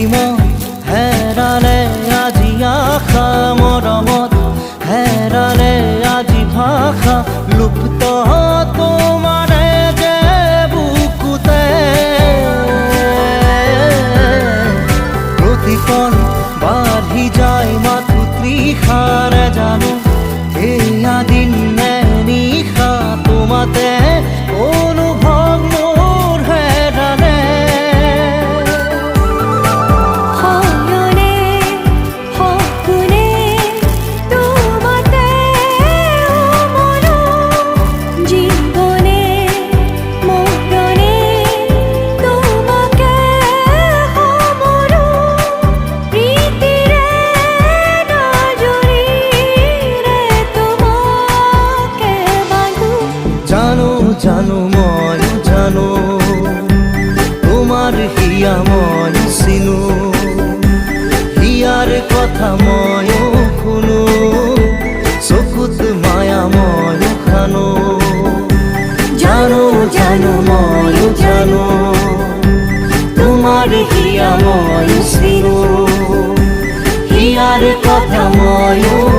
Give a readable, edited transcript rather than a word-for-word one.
মন হেৰালে আজি আশা মৰমত হেৰালে আজি ভাষা লুপ্ত তোমাৰে যে বুকুতে প্ৰতিপল বাঢ়ি যায় মাথো তৃষাৰে জানো এয়া দিন নে নিশা তোমাতে অনুভৱ মোৰ হেৰালে জানো মই জানো তোমাৰ হিয়া মই চিনো হিয়াৰ কথা ময়ো শুনো চকুত মায়া ময়ো খানো জানো জানো ময়ো জানো তোমাৰ হিয়া মই চিনো হিয়াৰ কথা ময়ো